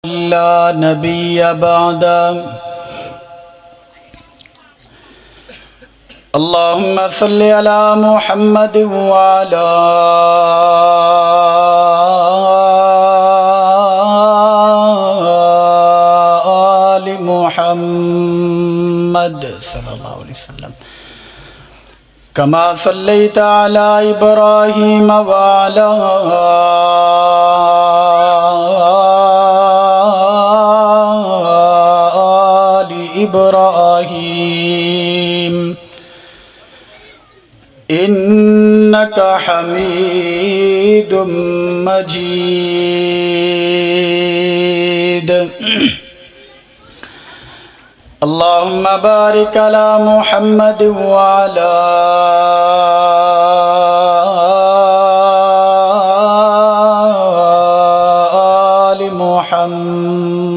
لا نبي بعد اللهم صل على محمد وعلى آل محمد صلى الله عليه وسلم كما صليت على إبراهيم وعلى إبراهيم إنك حميد مجيد اللهم بارك على محمد وعلى آل محمد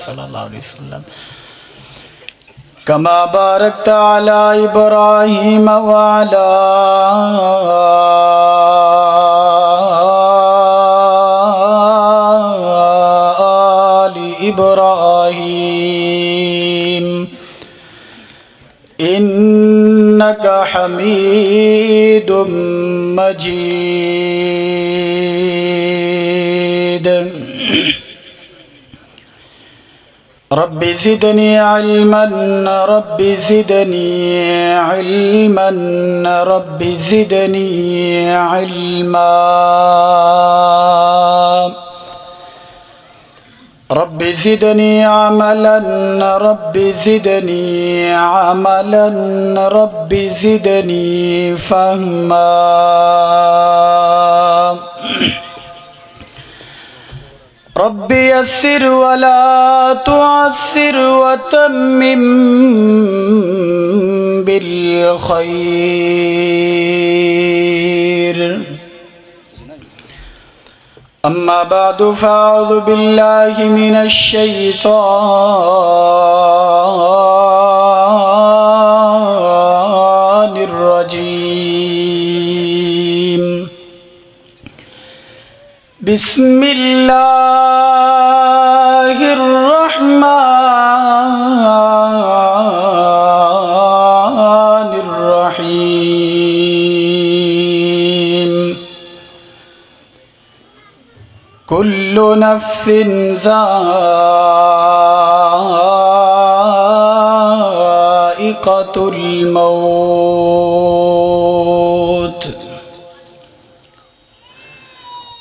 صلى الله عليه وسلم كما باركت على إبراهيم وعلى آل إبراهيم إنك حميد مجيد رب زدني علما رب زدني علما رب زدني علما رب زدني عملا رب زدني عملا رب زدني فهما رب يسر ولا تعسر وتمم بالخير أما بعد فأعوذ بالله من الشيطان الرجيم بسم الله الرحمن الرحيم كل نفس ذائقة الموت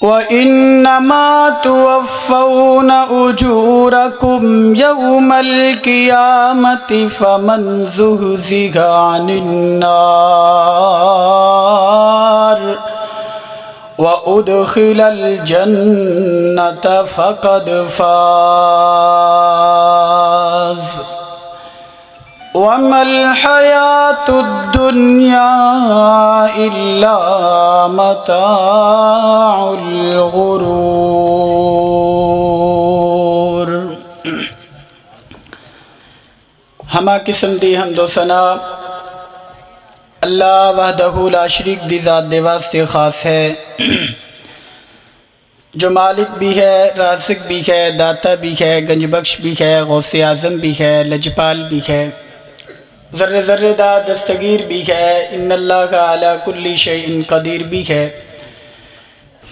وإنما توفون أجوركم يوم القيامة فمن زهزح عن النار وأدخل الجنة فقد فاز وما الحياة الدنيا إلا متاع الغرور ہمہ قسم دی حمد و ثنا اللہ وحدہ لا شریک دی ذات دے واسطے خاص ہے جو مالک بھی ہے، رازق بھی ہے، داتا بھی ہے، گنج بخش بھی ہے، غوث اعظم بھی ہے، لجپال بھی ہے، ذرے ذرے دا دستگیر بھی ہے، ان اللہ کا علی کل شیء قدیر بھی ہے،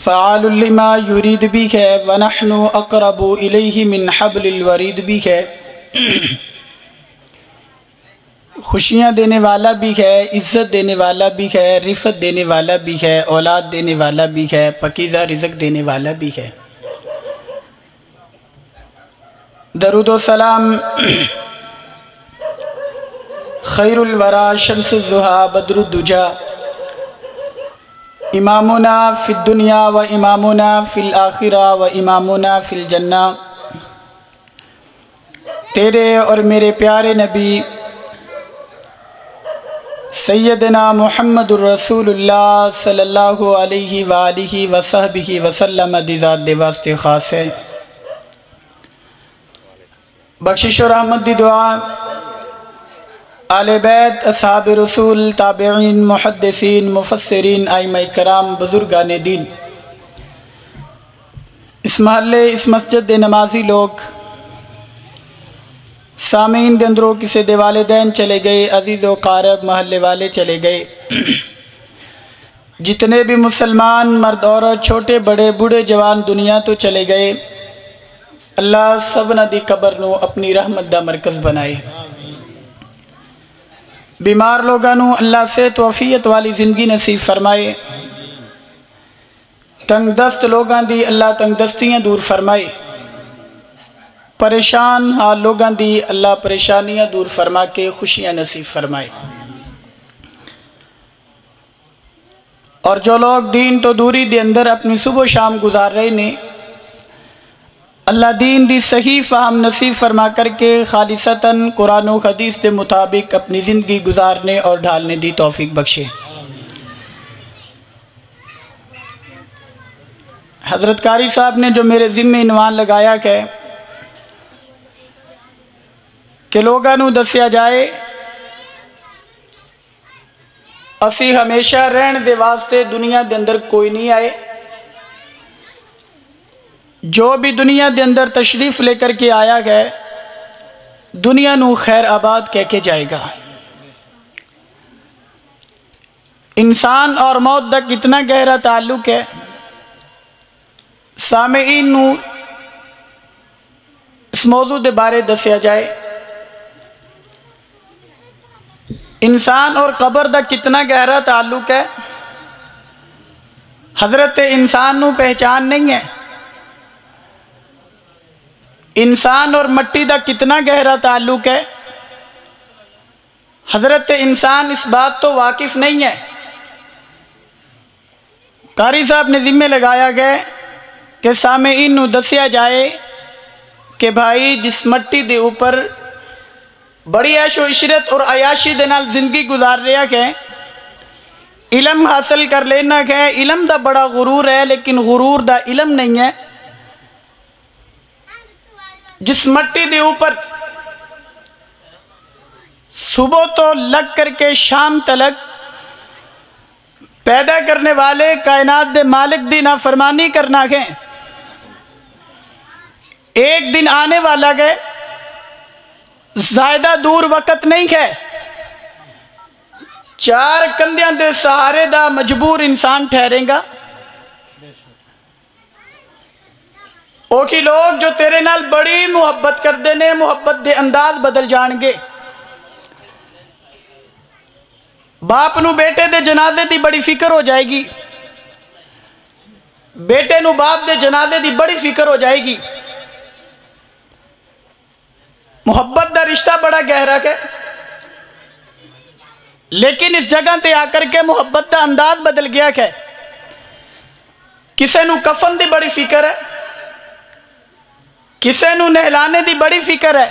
فعال لما یرید بھی ہے، ونحن اقرب الیہ من حبل الورید بھی ہے، خوشیاں دینے والا بھی ہے، عزت دینے والا بھی ہے، رفت دینے والا بھی ہے، اولاد دینے والا بھی ہے، پاکیزہ رزق دینے والا بھی ہے۔ درود و سلام خیر الورا شمس الضحیٰ بدر الدجا امامنا فی الدنیا و امامنا فی الآخرہ و امامنا فی الجنہ، تیرے اور میرے پیارے نبی سیدنا محمد الرسول اللہ صلی اللہ علیہ وآلہ وصحبہ وسلم دی ذات دے واسطے خاص ہے۔ بخشش و رحمت دی دعا آل بیت، اصحاب رسول، تابعین، محدثین، مفسرین، ائمہ کرام، بزرگان دین، اس محلے اس مسجد دے نمازی لوگ سامعین دے اندروں کسے دے والدین چلے گئے، عزیز و قارب محلے والے چلے گئے، جتنے بھی مسلمان مرد عورت چھوٹے بڑے بوڑھے جوان دنیا تو چلے گئے، اللہ سبنا دی قبر نو اپنی رحمت دا مرکز بنائے۔ بیمار لوگاں نو اللہ سے توفیت والی زندگی نصیب فرمائے، تنگ دست لوگاں دی اللہ تنگ دستیاں دور فرمائے، پریشان حال لوگاں دی اللہ پریشانیاں دور فرما کے خوشیاں نصیب فرمائے۔ اور جو لوگ دین تو دوری دے اندر اپنی صبح و شام گزار رہے نے، اللہ دین دی صحیح فہم نصیب فرما کر کے خالصتاً قرآن و حدیث دے مطابق اپنی زندگی گزارنے اور ڈھالنے دی توفیق بخشے۔ حضرت قاری صاحب نے جو میرے ذمہ عنوان لگایا ہے کہ لوگاں نو دسیا جائے اسی ہمیشہ رہن دے واسطے دنیا دے اندر کوئی نہیں آئے، جو بھی دنیا دے اندر تشریف لے کر کے آیا گئے دنیا نو خیر آباد کہہ کے جائے گا۔ انسان اور موت دا کتنا گہرا تعلق ہے، سامعین نو اس موضوع دے بارے دسیا جائے۔ انسان اور قبر دا کتنا گہرا تعلق ہے، حضرت انسان نو پہچان نہیں ہے، انسان اور مٹی دا کتنا گہرا تعلق ہے، حضرت انسان اس بات تو واقف نہیں ہے۔ قاری صاحب نے ذمہ لگایا گیا کہ سامعین نو دسیا جائے کہ بھائی جس مٹی دے اوپر بڑی عیش و عشرت اور عیاشی دے نال زندگی گزار رہا ہے، علم حاصل کر لینا ہے، علم دا بڑا غرور ہے لیکن غرور دا علم نہیں ہے۔ جس مٹی دے اوپر صبح تو لگ کر کے شام تلک پیدا کرنے والے کائنات دے مالک دی نافرمانی کرنا ہے، ایک دن آنے والا ہے، زائدہ دور وقت نہیں ہے، چار کندیاں دے سہارے دا مجبور انسان ٹھہرے گا۔ اوکی لوگ جو تیرے نال بڑی محبت کر دینے، محبت دے انداز بدل جان گے۔ باپ نو بیٹے دے جنازے دی بڑی فکر ہو جائے گی، بیٹے نو باپ دے جنازے دی بڑی فکر ہو جائے گی۔ محبت دا رشتہ بڑا گہرا ہے، لیکن اس جگہ تے آ کر کے محبت دا انداز بدل گیا ہے۔ کسے نو کفن دی بڑی فکر ہے، کسے نو نہلانے دی بڑی فکر ہے،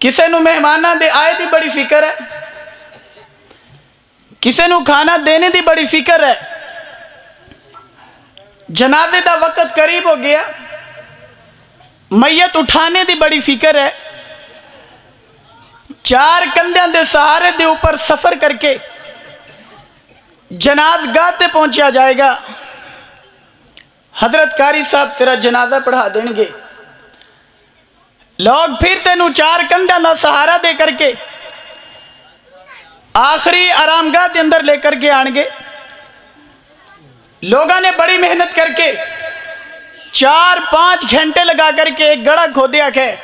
کسے نو مہمانہ دے آئے دی بڑی فکر ہے، کسے نو کھانا دینے دی بڑی فکر ہے۔ جنازے دا وقت قریب ہو گیا، میت اٹھانے دی بڑی فکر ہے، چار کندھیاں دے سہارے دے اوپر سفر کر کے جنازگاہ تے پہنچیا جائے گا۔ حضرت قاری صاحب تیرا جنازہ پڑھا دیں گے، لوگ پھر تینوں چار کندھیاں دا سہارا دے کر کے آخری آرامگاہ دے اندر لے کر کے آن گے۔ لوگاں نے بڑی محنت کر کے 4-5 گھنٹے لگا کر کے ایک گڑھا کھودیا ہے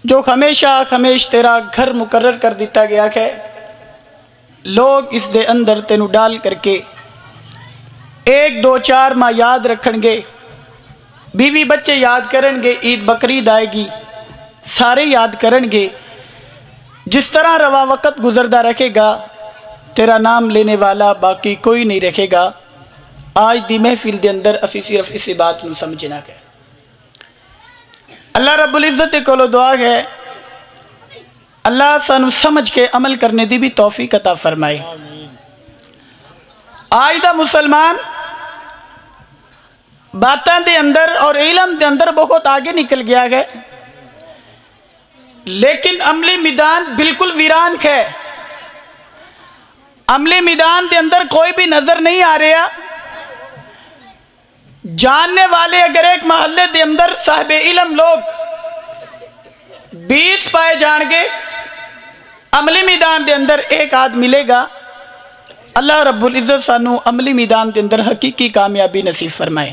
جو ہمیشہ تیرا گھر مقرر کر دیتا گیا ہے۔ لوگ اس دے اندر تینوں ڈال کر کے 1-2-4 ماہ یاد رکھن گے، بیوی بچے یاد کرن گے، عید بقرعید آئے گی سارے یاد کرن گے۔ جس طرح روا وقت گزردہ رکھے گا تیرا نام لینے والا باقی کوئی نہیں رکھے گا۔ آج دی محفل دے اندر اسی صرف اسی بات نو سمجھنا ہے۔ اللہ رب العزت کولو دعا ہے اللہ سانو سمجھ کے عمل کرنے دی بھی توفیق عطا فرمائے۔ آج دا مسلمان باتاں دے اندر اور علم دے اندر بہت آگے نکل گیا ہے، لیکن عملی میدان بالکل ویران ہے۔ عملی میدان دے اندر کوئی بھی نظر نہیں آ رہا، جاننے والے اگر ایک محلے دے اندر صاحب علم لوگ 20 پائے جان گے، عملی میدان دے اندر ایک آدھ ملے گا۔ اللہ رب العزت سانو عملی میدان دے اندر حقیقی کامیابی نصیب فرمائے۔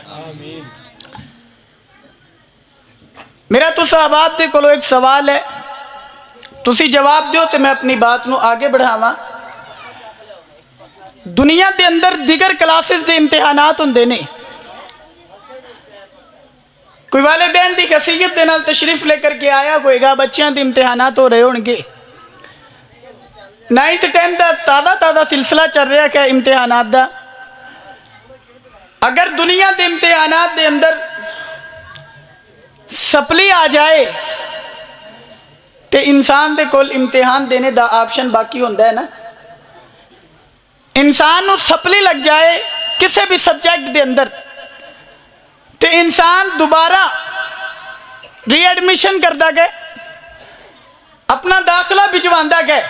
میرا تو صحابات دے کولو ایک سوال ہے، تسی جواب دیو تے میں اپنی بات نو آگے بڑھاواں۔ دنیا دے اندر دیگر کلاسز دے امتحانات ہوندے نے، کوئی والدین دی خصیت دے نال تشریف لے کر کے آیا کوئی گا بچیاں دے امتحانات ہو رہے ہونگے، 9th 10th دا تازہ سلسلہ چل رہا کہ امتحانات دا۔ اگر دنیا دے امتحانات دے اندر سپلی آ جائے تے انسان دے کول امتحان دینے دا آپشن باقی ہوندہ ہے نا۔ انسان نو سپلی لگ جائے کسے بھی سبجیکٹ دے اندر تے انسان دوبارہ ری ایڈمیشن کردہ گئے، اپنا داخلہ بھجواندہ گئے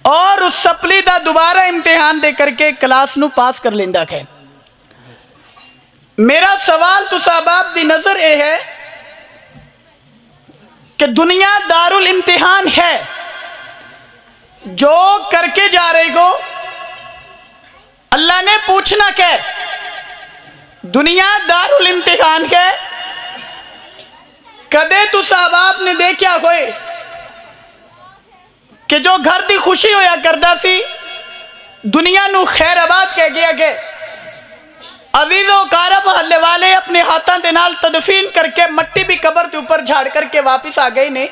اور اس سپلی دا دوبارہ امتحان دے کر کے کلاس نو پاس کر لیندہ گئے۔ میرا سوال تو صحابات دی نظر اے ہے کہ دنیا دار الامتحان ہے، جو کر کے جا رہے گو اللہ نے پوچھنا کہ دنیا دار الامتحان ہے۔ کدے تو صحابات نے دیکھیا ہوئے کہ جو گھر دی خوشی ہویا کردہ سی دنیا نو خیر آباد کہہ گیا کہ عزیز و کارب محلے والے اپنے ہاتھاں دے نال تدفین کر کے مٹی بھی قبر دے اوپر جھاڑ کر کے واپس آ گئے نے۔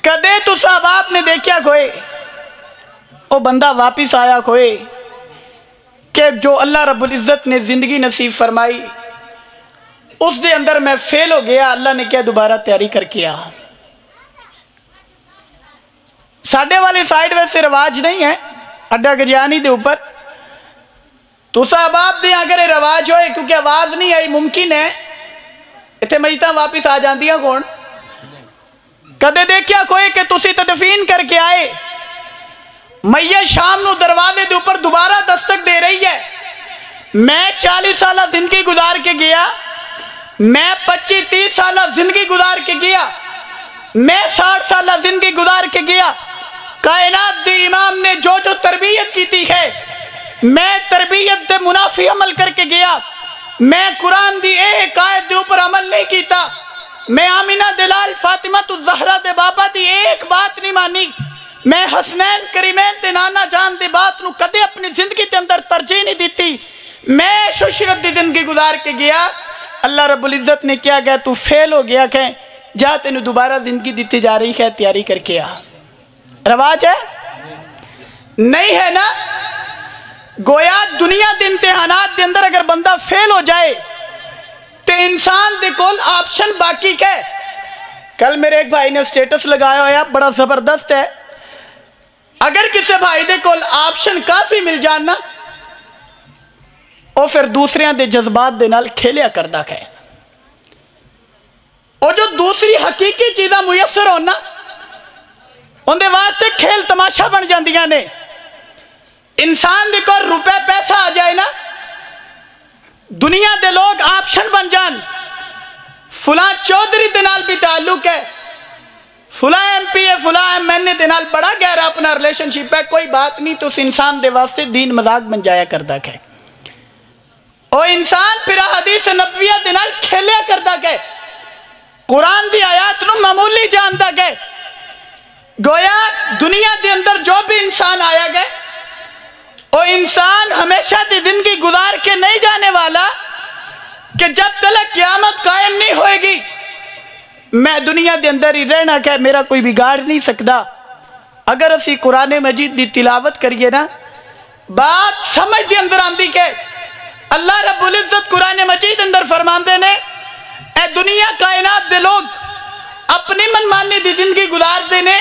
کدے تو صحابات نے دیکھیا کوئی او بندہ واپس آیا کوئی کہ جو اللہ رب العزت نے زندگی نصیب فرمائی اس دے اندر میں فیل ہو گیا، اللہ نے کیا دوبارہ تیاری کر کیا۔ ساڑھے والے سائیڈ ویسے رواج نہیں ہے اڈا گجیانی دے اوپر، تو صحابات دے اگر رواج ہوئے کیونکہ آواز نہیں آئی ممکن ہے اتھے میتاں واپس آ جاندیاں کون۔ کدے دیکھیا کوئی کہ تسی تدفین کر کے آئے، میت شام نو دروازے دے اوپر دوبارہ دستک دے رہی ہے، میں 40 سالہ زندگی گزار کے گیا، میں 25-30 سالہ زندگی گزار کے گیا، میں 60 سالہ زندگی گزار کے گیا، کائنات دی امام نے جو جو تربیت کی تھی ہے میں تربیت دے منافی عمل کر کے گیا، میں قرآن دی ایک آیت دے اوپر عمل نہیں کیتا، میں آمینہ دلال فاطمہ الزہرا دے بابا دی ایک بات نہیں مانی، میں حسنین کریمین دے نانا جان دے بات نو کدے اپنی زندگی دے اندر ترجیح نہیں دیتی، میں ششرت دی زندگی گزار کے گیا۔ اللہ رب العزت نے کیا گیا تو فیل ہو گیا کہ جا تینو دوبارہ زندگی دیتی جا رہی ہے، تیاری کر کے آ۔ رواج ہے نہیں ہے نا۔ گویا دنیا دے امتحانات دے اندر اگر بندہ فیل ہو جائے تو انسان دے کول آپشن باقی ہے۔ کل میرے ایک بھائی نے سٹیٹس لگایا ہویا بڑا زبردست ہے، اگر کسی بھائی دے کول آپشن کافی مل جانا او پھر دوسریاں دے جذبات دے نال کھیلیا کردہ ہے، او جو دوسری حقیقی چیزاں میسر ہونا ان دے واسطے کھیل تماشا بن جاندیاں نے۔ انسان دے کو روپے پیسہ آ جائے نا، دنیا دے لوگ آپشن بن جان، فلاں چودھری دے نال بھی تعلق ہے، فلاں ایم پی ہے، فلاں ایم این اے دے نال بڑا گہرا اپنا ریلیشن شپ ہے، کوئی بات نہیں، تو اس انسان دے واسطے دین مذاق بن جایا کردہ ہے۔ او انسان پھر حدیث نبویہ دے نال کھیلیا کردہ ہے، قرآن دی آیات نو معمولی جاندہ ہے۔ گویا دنیا دے اندر جو بھی انسان آیا گئے او انسان ہمیشہ دی زندگی گزار کے نہیں جانے والا کہ جب تلک قیامت قائم نہیں ہوئے گی میں دنیا دے اندر ہی رہنا کہ میرا کوئی بگاڑ نہیں سکتا۔ اگر اسی قرآن مجید دی تلاوت کریے نا بات سمجھ دے اندر آندی کہ اللہ رب العزت قرآن مجید اندر فرماندے نے اے دنیا کائنات دے لوگ اپنی منمانی دی زندگی گزار دینے،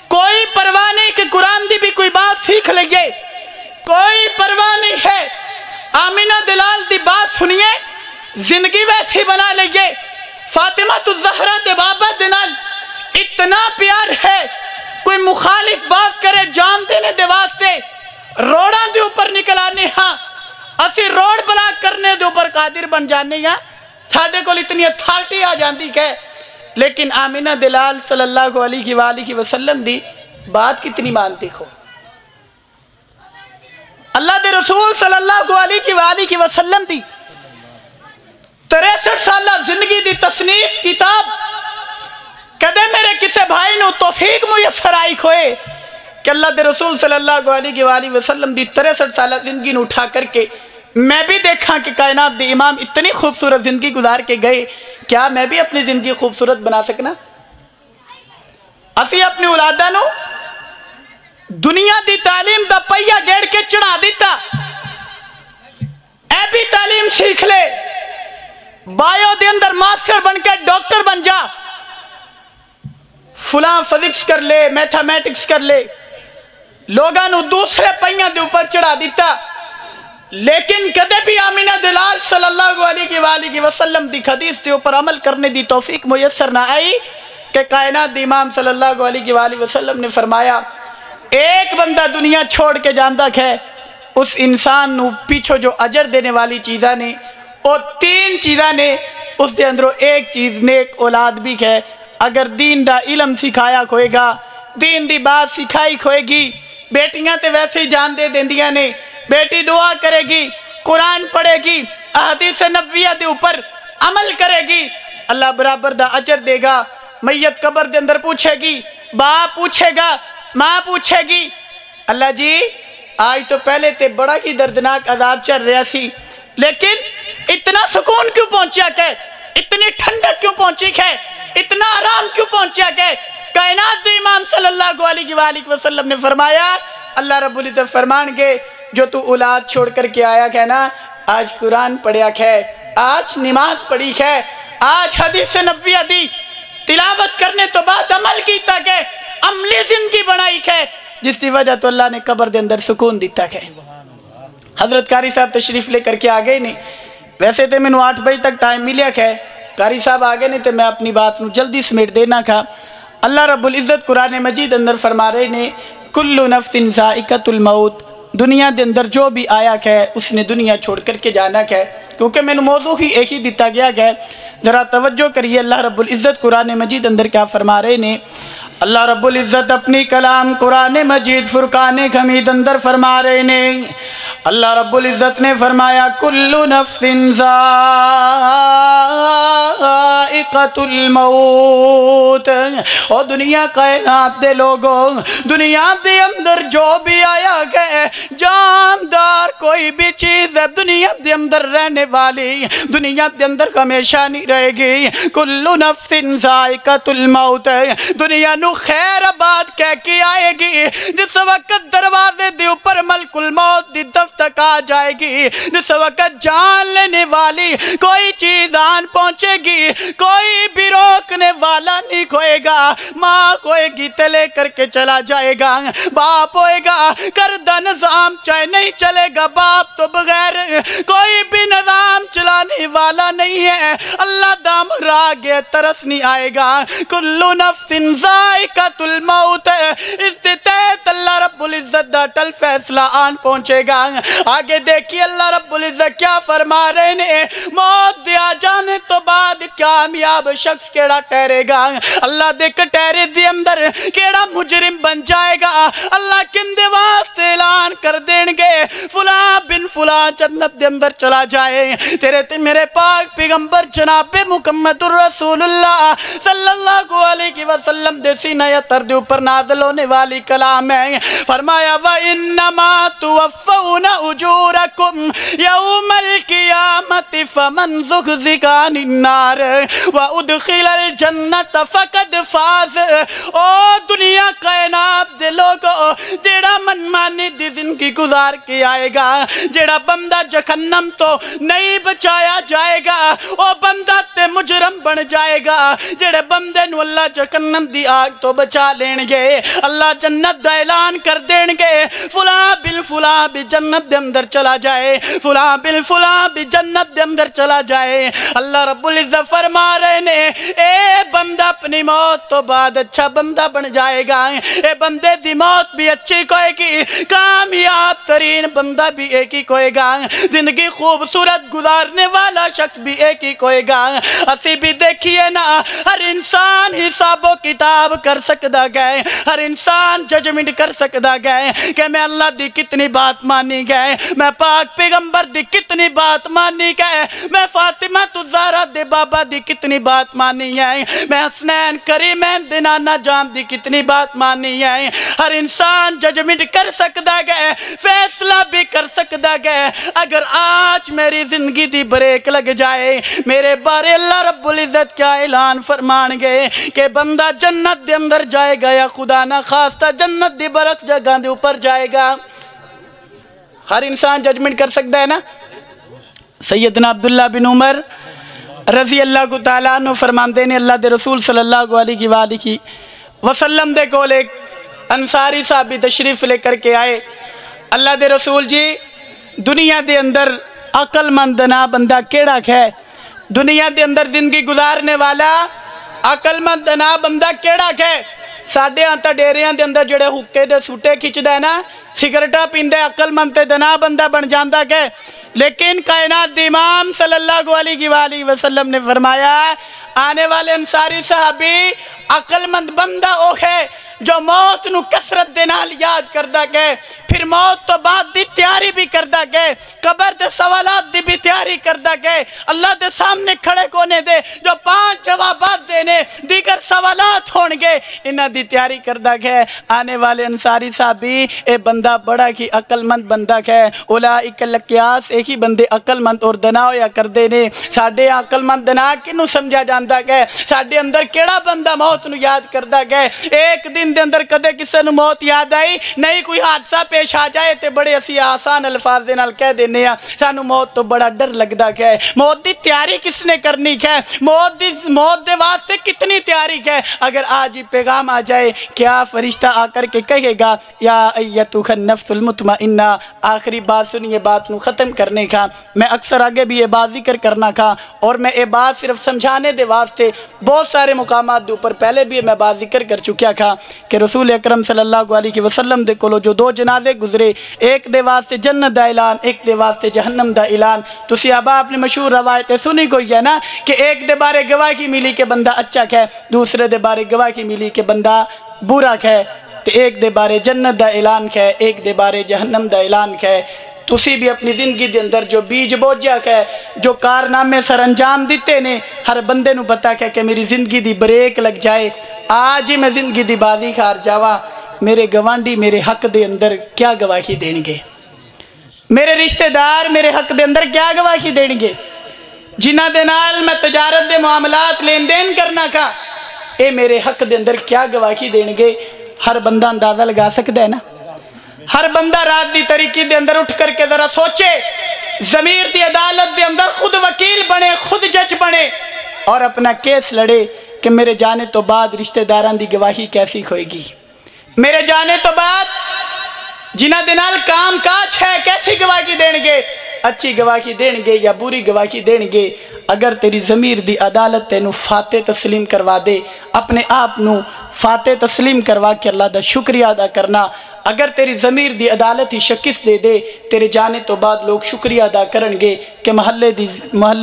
کوئی پرواہ نہیں کہ قرآن دی بھی کوئی بات سیکھ لئیے، کوئی پرواہ نہیں ہے آمینہ دلال دی بات سنیے زندگی ویسی بنا لئیے۔ فاطمہ الزہرا دے بابا دنال اتنا پیار ہے، کوئی مخالف بات کرے جان دینے دے واسطے روڑاں دے اوپر نکل آنے ہاں اسی روڈ بلاک کرنے دے اوپر قادر بن جانے گا ساڑھے کو اتنی اتھارٹی آ جاندی کہ لیکن آمینہ دلال صلی اللہ علیہ وآلہ وسلم دی بات کتنی مانتی ہو اللہ دے رسول صلی اللہ علیہ وآلہ وسلم دی 63 سالہ زندگی دی تصنیف کتاب کدے میرے کسے بھائی نو توفیق میسر آئی کھوئے کہ اللہ دے رسول صلی اللہ علیہ وآلہ وسلم دی 63 سالہ زندگی نو اٹھا کر کے میں بھی دیکھا کہ کائنات دے امام اتنی خوبصورت زندگی گزار کے گئے کیا میں بھی اپنی زندگی خوبصورت بنا سکنا اسی اپنی اولادہ نو دنیا دی تعلیم دا پہیا گیڑ کے چڑھا دیتا اے بھی تعلیم سیکھ لے بایو دے اندر ماسٹر بن کے ڈاکٹر بن جا فلاں فزکس کر لے میتھمیٹکس کر لے لوگاں نو دوسرے پہیاں دے اوپر چڑھا دیتا لیکن کدے بھی آمینہ دلال صلی اللہ علیہ وآلہ وسلم دی حدیث دے اوپر عمل کرنے دی توفیق میسر نہ آئی کہ کائنات دی امام صلی اللہ علیہ وآلہ وسلم نے فرمایا ایک بندہ دنیا چھوڑ کے جاندہ ہے اس انسان نو پیچھو جو اجر دینے والی چیزاں نے اور 3 چیزاں نے اس دے اندروں ایک چیز نیک اولاد بھی ہے اگر دین دا علم سکھایا کھوئے گا دین دی بات سکھائی کھوئے گی بیٹیاں تے ویسے ہی جان دے دیندیاں نے بیٹی دعا کرے گی قرآن پڑھے گی احادیث نبویہ دے اوپر عمل کرے گی اللہ برابر دا اجر دے گا میت قبر دے اندر پوچھے گی باپ پوچھے گا ماں پوچھے گی اللہ جی آج تو پہلے تے بڑا ہی دردناک عذاب چل رہا سی لیکن اتنا سکون کیوں پہنچیا کہ اتنی ٹھنڈک کیوں پہنچی کہ اتنا آرام کیوں پہنچیا کہ کائنات دے امام صلی اللہ علیہ وآلہ وسلم نے فرمایا اللہ رب العزت فرمان گے جو تو اولاد چھوڑ کر کے آیا کہ نا آج قرآن پڑھیا ہے آج نماز پڑھی ہے آج حدیث نبویہ دی تلاوت کرنے تو بعد عمل کیتا کہ عملی زندگی بنائی ہے جس کی وجہ تو اللہ نے قبر دے اندر سکون دیتا ہے حضرت قاری صاحب تشریف لے کر کے آگئے نہیں ویسے تے میں 8 بجے تک ٹائم ملیا ہے قاری صاحب آگے نہیں تے میں اپنی بات نو جلدی سمیٹ دینا تھا اللہ رب العزت قرآن مجید اندر فرما رہے نے کل نفس ذائقۃ الموت دنیا دے اندر جو بھی آیا ہے اس نے دنیا چھوڑ کر کے جانا ہے کیونکہ میں نے موضوع ہی ایک ہی دیتا گیا ہے ذرا توجہ کریے اللہ رب العزت قرآن مجید اندر کیا فرما رہے نے اللہ رب العزت اپنی کلام قرآن مجید فرقان حمید اندر فرما رہے نے اللہ رب العزت نے فرمایا کل نفس ذائقۃ الموت اور دنیا کائنات دے لوگوں دنیا دے اندر جو بھی آیا ہے جاندار کوئی بھی چیز ہے دنیا دے اندر رہنے والی دنیا دے اندر ہمیشہ نہیں رہے گی کل نفس ذائقۃ الموت دنیا نو خیر آباد کہہ کے آئے گی جس وقت دروازے دے اوپر ملک الموت دی دستک آ جائے گی جس وقت جان لینے والی کوئی چیز آن پہنچے گی کوئی بھی روکنے والا نہیں کھوئے گا ماں کوئے گی تے لے کر کے چلا جائے گا باپ ہوئے گا کردہ نظام چاہے نہیں چلے گا باپ تو بغیر کوئی بھی نظام چلانے والا نہیں ہے اللہ دام راگے ترس نہیں آئے گا کل نفس ذائقۃ الموت اس تحت اللہ رب العزت دا ٹل فیصلہ آن پہنچے گا آگے دیکھیے اللہ رب العزت کیا فرما رہے نے موت دیا جانے تو بعد کامیاب شخص کیڑا ٹھہرے گا اللہ دیکھ ٹھہرے دی اندر کیڑا مجرم بن جائے گا اللہ کندے واسطے اعلان کر دیں گے فلاں بن فلاں جنت دے اندر چلا جائے تیرے تے میرے پاک پیغمبر جناب محمد الرسول اللہ صلی اللہ علیہ وسلم دے سینہ اتر دے اوپر نازل ہونے والی کلام ہے فرمایا وَإِنَّمَا تُوَفَّوْنَ أُجُورَكُمْ يَوْمَ الْقِيَامَةِ فَمَنْ زُحْزِحَ عَنِ النَّارِ وَأُدْخِلَ الْجَنَّةَ فَقَدْ فَازَ او دنیا کائنات دے لوگو جیڑا من مانی دی زندگی گزار کے آئے گا جیڑا بندہ جہنم تو نہیں بچایا جائے گا او بندہ تے مجرم بن جائے گا جیڑے بندے نو اللہ جہنم دی آگ تو بچا لین گے اللہ جنت دا اعلان کر دین گے فلاں بن فلاں بھی جنت دے اندر چلا جائے فلاں بن فلاں بھی جنت دے اندر اندر چلا جائے۔ اللہ رب العزت فرما رہے نے اے بندہ اپنی موت تو بعد اچھا بندہ بن جائے گا، اے بندے دی موت بھی اچھی کوئے گی، کامیاب ترین بندہ بھی ایک ہی کوئے گا، زندگی خوبصورت گزارنے والا شخص بھی ایک ہی کوئے گا۔ اسی بھی دیکھیے نا، ہر انسان حساب و کتاب کر سکتا گئے، ہر انسان ججمنٹ کر سکتا گئے کہ میں اللہ دی کتنی بات مانی گئے، میں پاک پیغمبر دی کتنی بات مانی گئے، میں فاطمہ الزہرا دے بابا دی کتنی بات مانی ہے، میں حسنین کریمین دی نانا جان دی کتنی بات مانی ہے۔ ہر انسان ججمنٹ کر سکتا گئے، فیصلہ بھی کر سکتا گئے۔ اگر آج میری زندگی دی بریک لگ جائے، میرے بارے اللہ رب العزت کیا اعلان فرمان گے کہ بندہ جنت دے اندر جائے گا یا خدا نہ خواستہ جنت دی برق جگہ دے اوپر جائے گا۔ ہر انسان ججمنٹ کر سکتا ہے نا۔ سیدنا عبداللہ بن عمر رضی اللہ تعالیٰ عنہ فرماندے نے اللہ دے رسول صلی اللہ علیہ وآلہ وسلم دے کول ایک انصاری صاحب بھی تشریف لے کر کے آئے۔ اللہ دے رسول جی دنیا دے اندر عقل مند نا بندہ کیڑا ہے، دنیا دے اندر زندگی گزارنے والا عقل مند نا بندہ کیڑا ہے۔ ساڑھے آنتا ڈیریاں دے اندر جڑے حکے دے سوٹے کھچ دے نا، سگرٹا پیندے عقل مند تے دنا بندہ بن جاندہ ہے، لیکن کائنات دی امام صلی اللہ علیہ وآلہ وسلم نے فرمایا آنے والے انصاری صحابی عقل مند بندہ او ہے جو موت نو کسرت دے نال یاد کردہ گئے، پھر موت تو بعد دی تیاری بھی کردہ گئے، قبر دے سوالات دی بھی تیاری کردہ گئے، اللہ دے سامنے کھڑے کونے دے جو 5 جوابات دینے دیگر سوالات ہونگے انہاں دی تیاری کردہ گئے۔ آنے والے انصاری صحابی اے بندہ بڑا کی عقل مند بندہ ہے، اولائک الاقیاس ایک ہی بندے عقل مند اور دنا ہویا کردے نے۔ ساڑھے عقل مند دنا کنو سمجھا جاندہ گئے، ساڑھے اندر کیڑا بندہ موت نو یاد کردہ گئے۔ ایک دن دے اندر کدے کسے نو موت یاد آئی نہیں، کوئی حادثہ پیش آ جائے تے بڑے اسی آسان الفاظ دے نال کہہ دینے ہیں سانو موت تو بڑا ڈر لگدا ہے۔ موت دی تیاری کس نے کرنی ہے، موت دے واسطے کتنی تیاری ہے۔ اگر آج ہی پیغام آ جائے کیا فرشتہ آ کر کے کہے گا یا ایتھا النفس المطمئنہ، آخری بات سنیے بات نو ختم کرنے کا۔ میں اکثر آگے بھی یہ بات ذکر کرنا تھا اور میں یہ بات صرف سمجھانے دے واسطے بہت سارے مقامات دے اوپر پہلے بھی میں بات ذکر کر چکیا تھا کہ رسول اکرم صلی اللہ علیہ وسلم دے کولو جو 2 جنازے گزرے، ایک دے واسطے جنت دا اعلان، ایک دے واسطے جہنم دا اعلان۔ تسی ابا اپنی مشہور روایتیں سنی کوئی ہے نا کہ ایک دے بارے گواہی ملی کہ بندہ اچھا ہے، دوسرے دے بارے گواہی ملی کہ بندہ برا ہے، تے ایک دے بارے جنت دا اعلان ہے، ایک دے بارے جہنم دا اعلان ہے۔ تسی بھی اپنی زندگی دے اندر جو بیج بوجھا ہے، جو کارنامے سر انجام دیتے نے، ہر بندے نو پتا ہے کہ میری زندگی دی بریک لگ جائے، آج ہی میں زندگی دی بازی کھار جاوا، میرے گوانڈی میرے حق دے اندر کیا گواہی دیں گے، میرے رشتہ دار میرے حق دے اندر کیا گواہی دیں گے، جنہ دے نال میں تجارت دے معاملات لین دین کرنا کا، اے میرے حق دے اندر کیا گواہی دیں گے۔ ہر بندہ اندازہ لگا سکتا ہے نا، ہر بندہ رات دی طریقی دے اندر اٹھ کر کے ذرا سوچے، ضمیر دی عدالت دے اندر خود وکیل بنے، خود جج بنے اور اپنا کیس لڑے کہ میرے جانے تو بعد رشتہ داران دی گواہی کیسی ہوئے گی، میرے جانے تو بعد جنہ دنال کام کاج ہے کیسی گواہی دیں گے، اچھی گواہی دیں گے یا بری گواہی دیں گے۔ اگر تیری ضمیر دی عدالت تینو فاتح تسلیم کروا دے، اپنے آپ نو فاتح تسلیم کروا کے اللہ دا شکریہ ادا کرنا۔ اگر تیری ضمیر دی عدالت ہی شکست دے دے، تیرے جانے تو بعد لوگ شکریہ ادا کرنگے کہ محلے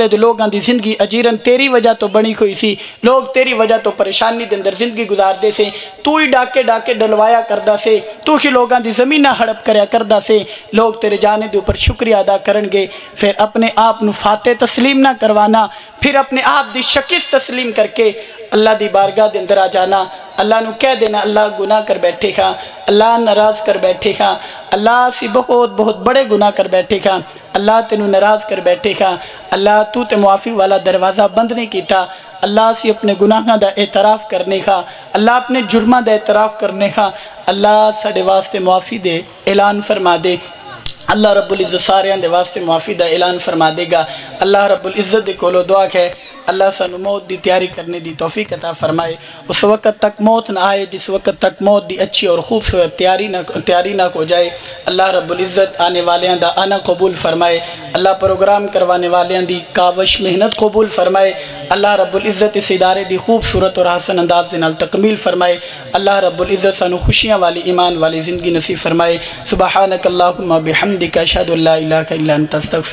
دے لوگاں دی زندگی اجیرن تیری وجہ تو بنی ہوئی سی، لوگ تیری وجہ تو پریشانی دے اندر زندگی گزار دے سے، تو ہی ڈاکے ڈاکے ڈلوایا کردہ سے، تو ہی لوگاں دی زمینہ ہڑپ کریا کردہ سے، لوگ تیرے جانے دے اوپر شکریہ ادا کرنگے۔ پھر اپنے آپ نو فاتح تسلیم نہ کروانا، پھر اپنے آپ دی شکست تسلیم کر کے اللہ دی بارگاہ دے اندر آ جانا، اللہ نو کہہ دینا اللہ گناہ کر بیٹھے کھا، اللہ ناراض کر بیٹھے کھا، اللہ سی بہت بہت بڑے گناہ کر بیٹھے کھا، اللہ تینو ناراض کر بیٹھے کھا، اللہ تو تے معافی والا دروازہ بند نہیں کیتا، اللہ سی اپنے گناہاں دا اعتراف کرنے کھا، اللہ اپنے جرمہ دا اعتراف کرنے کھا، اللہ ساڑے واسطے معافی دے اعلان فرما دے، اللہ رب العزت سارے دے واسطے معافی دا اعلان فرما دے گا۔ اللہ رب العزت دے کولو دعا ہے اللہ سانو موت دی تیاری کرنے دی توفیق عطا فرمائے۔ اس وقت تک موت نہ آئے جس وقت تک موت دی اچھی اور خوبصورت تیاری نہ ہو جائے۔ اللہ رب العزت آنے والیاں دا آنا قبول فرمائے۔ اللہ پروگرام کروانے والیاں دی کاوش محنت قبول فرمائے۔ اللہ رب العزت اس ادارے دی خوبصورت اور حسن انداز دے نال تکمیل فرمائے۔ اللہ رب العزت سانو خوشیاں والی ایمان والی زندگی نصیب فرمائے۔ سبحانک اللہم بحمدک اشہد ان لا الہ الا انت استغفرک۔